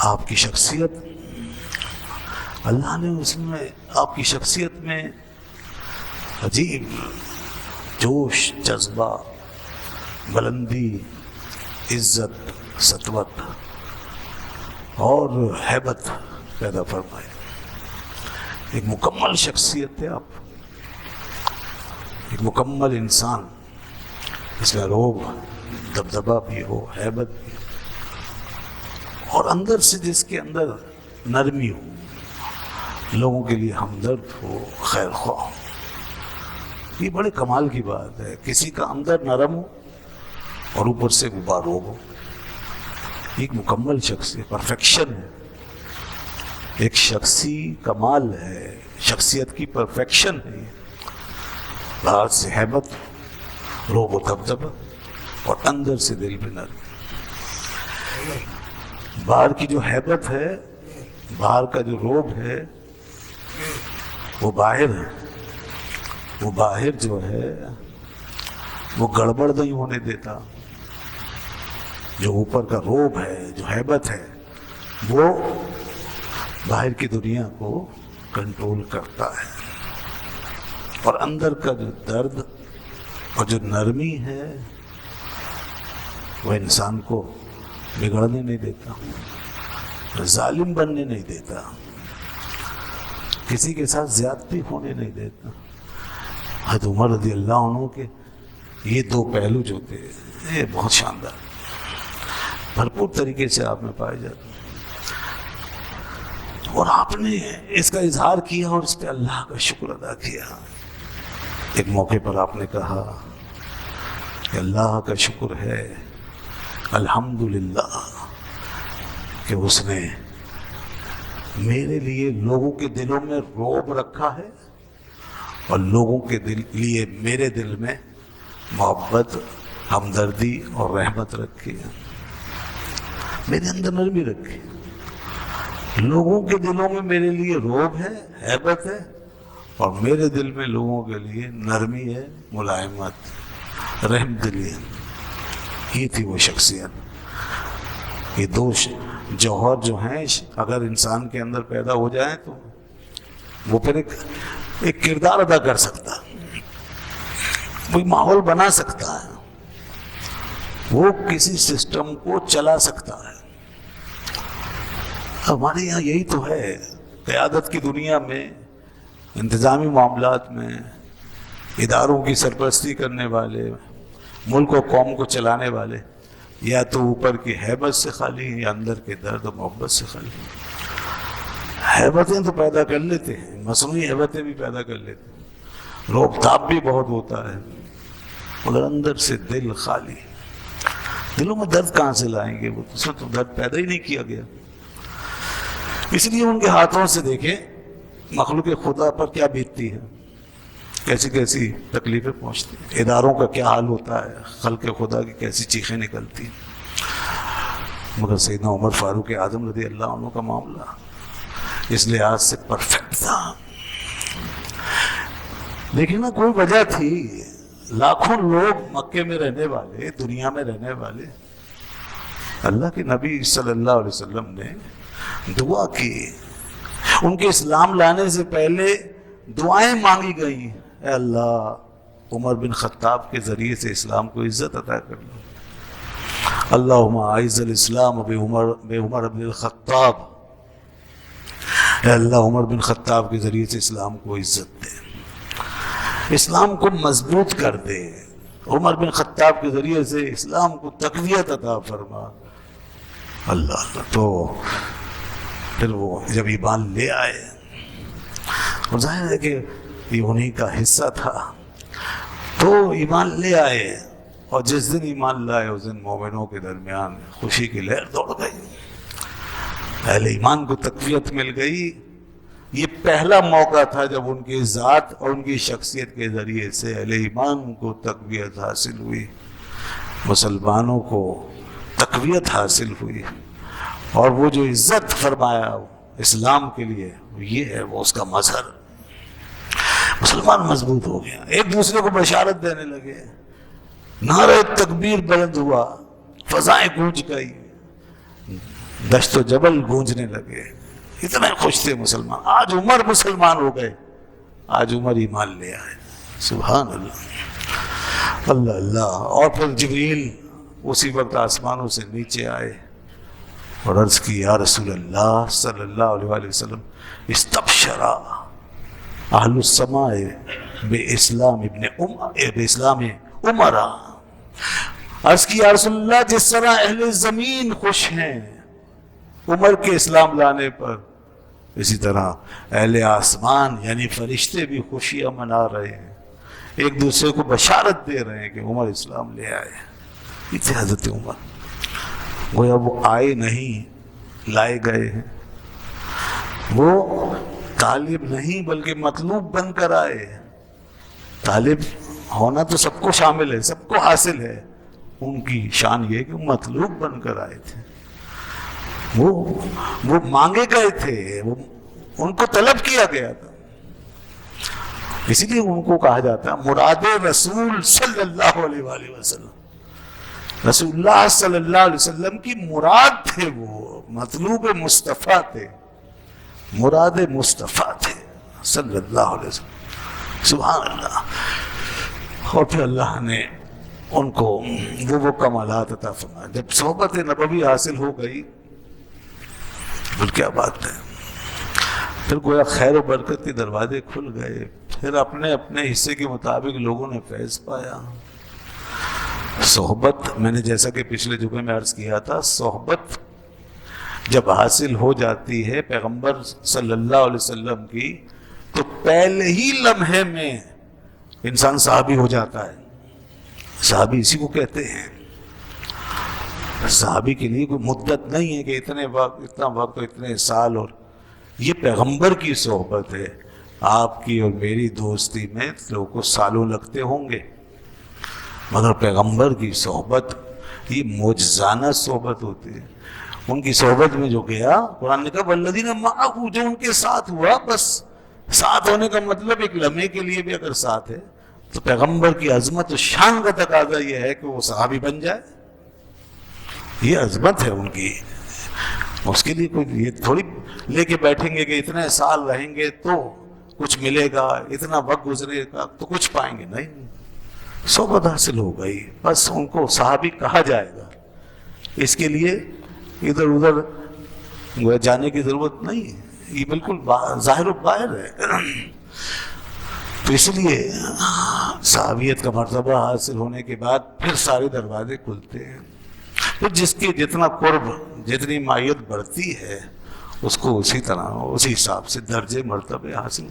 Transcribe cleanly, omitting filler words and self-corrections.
آپ کی شخصیت، اللہ نے اس میں آپ کی شخصیت میں عجیب جوش، جذبہ، بلندی، عزت، سطوت اور ہیبت پیدا فرمائی۔ ایک مکمل شخصیت ہے آپ، ایک مکمل انسان، اس میں روب، دبدبہ بھی ہو، ہیبت بھی ہو، اور اندر سے جس کے اندر نرمی ہو، لوگوں کے لیے ہمدرد ہو، خیر خواہ ہو۔ یہ بڑے کمال کی بات ہے، کسی کا اندر نرم ہو اور اوپر سے غباروب ہو۔ ایک مکمل شخصیت، پرفیکشن ہے، ایک شخصی کمال ہے، شخصیت کی پرفیکشن ہے۔ باہر سے ہیبت، روب و دبدبہ، اور اندر سے دل میں نرمی۔ باہر کی جو ہیبت ہے، باہر کا جو روب ہے، وہ باہر ہے، وہ باہر جو ہے وہ گڑبڑ نہیں ہونے دیتا۔ جو اوپر کا روب ہے، جو ہیبت ہے، وہ باہر کی دنیا کو کنٹرول کرتا ہے، اور اندر کا جو درد اور جو نرمی ہے وہ انسان کو بگڑنے نہیں دیتا، ظالم بننے نہیں دیتا، کسی کے ساتھ زیادتی ہونے نہیں دیتا۔ حضرت عمر رضی اللہ عنہ کے یہ دو پہلو جو تھے، یہ بہت شاندار، بھرپور طریقے سے آپ میں پائے جاتے ہیں، اور آپ نے اس کا اظہار کیا اور اس پہ اللہ کا شکر ادا کیا۔ ایک موقع پر آپ نے کہا کہ اللہ کا شکر ہے، الحمدللہ، کہ اس نے میرے لیے لوگوں کے دلوں میں رعب رکھا ہے، اور لوگوں کے لیے میرے دل میں محبت، ہمدردی اور رحمت رکھی ہے۔ میرے اندر نرمی رکھی، لوگوں کے دلوں میں میرے لیے رعب ہے، ہیبت ہے، اور میرے دل میں لوگوں کے لیے نرمی ہے، ملائمت، رحم دلی ہے۔ یہ تھی وہ شخصیت۔ یہ دو جوہر جو ہیں اگر انسان کے اندر پیدا ہو جائیں تو وہ پھر ایک کردار ادا کر سکتا ہے، کوئی ماحول بنا سکتا ہے، وہ کسی سسٹم کو چلا سکتا ہے۔ ہمارے یہاں یہی تو ہے، قیادت کی دنیا میں، انتظامی معاملات میں، اداروں کی سرپرستی کرنے والے، ملک و قوم کو چلانے والے، یا تو اوپر کی ہیبت سے خالی ہیں یا اندر کے درد و محبت سے خالی ہیں۔ ہیبتیں تو پیدا کر لیتے ہیں، مصنوعی ہیبتیں بھی پیدا کر لیتے ہیں، روب تاب بھی بہت ہوتا ہے، مگر اندر سے دل خالی۔ دلوں میں درد کہاں سے لائیں گے؟ وہ اس میں تو درد پیدا ہی نہیں کیا گیا۔ اس لیے ان کے ہاتھوں سے دیکھیں مخلوق خدا پر کیا بیتتی ہے، کیسی کیسی تکلیفیں پہنچتی ہیں، اداروں کا کیا حال ہوتا ہے، خلق خدا کی کیسی چیخیں نکلتی ہیں۔ مگر سیدنا عمر فاروق اعظم رضی اللہ عنہ کا معاملہ اس لحاظ سے پرفیکٹ تھا۔ لیکن نا کوئی وجہ تھی، لاکھوں لوگ مکے میں رہنے والے، دنیا میں رہنے والے، اللہ کے نبی صلی اللہ علیہ وسلم نے دعا کی، ان کے اسلام لانے سے پہلے دعائیں مانگی گئی، اے اللہ عمر بن خطاب کے ذریعے سے اسلام کو عزت عطا کر لو، اللہم اعز الاسلام بعمر بن الخطاب، اے اللہ عمر بن خطاب کے ذریعے سے اسلام کو عزت دے، اسلام کو مضبوط کر دے، عمر بن خطاب کے ذریعے سے اسلام کو تقویت عطا فرما۔ اللہ تو پھر وہ جب ایمان لے آئے، اور ظاہر ہے کہ یہ انہی کا حصہ تھا، تو ایمان لے آئے، اور جس دن ایمان لائے اس دن مومنوں کے درمیان خوشی کی لہر دوڑ گئی، اہل ایمان کو تقویت مل گئی۔ یہ پہلا موقع تھا جب ان کی ذات اور ان کی شخصیت کے ذریعے سے اہل ایمان کو تقویت حاصل ہوئی، مسلمانوں کو تقویت حاصل ہوئی، اور وہ جو عزت فرمایا اسلام کے لیے یہ ہے، وہ اس کا مظہر۔ مسلمان مضبوط ہو گیا، ایک دوسرے کو بشارت دینے لگے، نعرہ تکبیر بلند ہوا، فضائیں گونج گئی، دشت و جبل گونجنے لگے، اتنے خوش تھے مسلمان. آج عمر مسلمان ہو گئے، آج عمر ایمان لے آئے. سبحان اللہ، اللہ اللہ. اور پھر جبریل اسی وقت آسمانوں سے نیچے آئے اور عرض کی یا رسول اللہ صلی اللہ علیہ وآلہ وسلم استبشرا اہل السماء باسلام عمرا. عرض کی یا رسول اللہ جس طرح اہل زمین خوش ہیں عمر کے اسلام لانے پر، اسی طرح اہل آسمان یعنی فرشتے بھی خوشیاں منا رہے ہیں، ایک دوسرے کو بشارت دے رہے ہیں کہ عمر اسلام لے آئے. یہ تھے حضرت عمر. گویا وہ آئے نہیں، لائے گئے ہیں. وہ طالب نہیں بلکہ مطلوب بن کر آئے. طالب ہونا تو سب کو شامل ہے، سب کو حاصل ہے. ان کی شان یہ کہ مطلوب بن کر آئے تھے. وہ مانگے گئے تھے، وہ ان کو طلب کیا گیا تھا. اسی لیے ان کو کہا جاتا ہے مراد رسول صلی اللہ علیہ وآلہ وسلم. رسول اللہ صلی اللہ علیہ وسلم کی مراد تھے، وہ مطلوب مصطفیٰ تھے، مراد مصطفیٰ تھے صلی اللہ علیہ وسلم. سبحان اللہ. اور پھر اللہ نے ان کو وہ کمالات عطا فرمائے. جب صحبت نبوی حاصل ہو گئی پھر کیا بات ہے، پھر گویا خیر و برکت کے دروازے کھل گئے. پھر اپنے اپنے حصے کے مطابق لوگوں نے فیض پایا. صحبت میں نے جیسا کہ پچھلے جمعے میں عرض کیا تھا، صحبت جب حاصل ہو جاتی ہے پیغمبر صلی اللہ علیہ وسلم کی تو پہلے ہی لمحے میں انسان صحابی ہو جاتا ہے. صحابی اسی کو کہتے ہیں. صحابی کے لیے کوئی مدت نہیں ہے کہ اتنے وقت، اتنا وقت، اتنے سال. اور یہ پیغمبر کی صحبت ہے. آپ کی اور میری دوستی میں لوگوں کو سالوں لگتے ہوں گے، مگر پیغمبر کی صحبت یہ معجزانہ صحبت ہوتی ہے. ان کی صحبت میں جو گیا، قرآن نے کہا والذین معہ، جو ان کے ساتھ ہوا. بس ساتھ ہونے کا مطلب ایک لمحے کے لیے بھی اگر ساتھ ہے تو پیغمبر کی عظمت و شان کا تقاضا یہ ہے کہ وہ صحابی بن جائے. یہ عظمت ہے ان کی. اس کے لیے کوئی یہ تھوڑی لے کے بیٹھیں گے کہ اتنے سال رہیں گے تو کچھ ملے گا، اتنا وقت گزرے گا تو کچھ پائیں گے. نہیں، صحبت حاصل ہو گئی، بس ان کو صحابی کہا جائے گا. اس کے لیے ادھر ادھر جانے کی ضرورت نہیں، یہ بالکل ظاہر و باہر ہے. تو اس لیے صحابیت کا مرتبہ حاصل ہونے کے بعد پھر سارے دروازے کھلتے ہیں. پھر جس کے جتنا قرب، جتنی مائیت بڑھتی ہے اس کو اسی طرح اسی حساب سے درجے مرتبے حاصل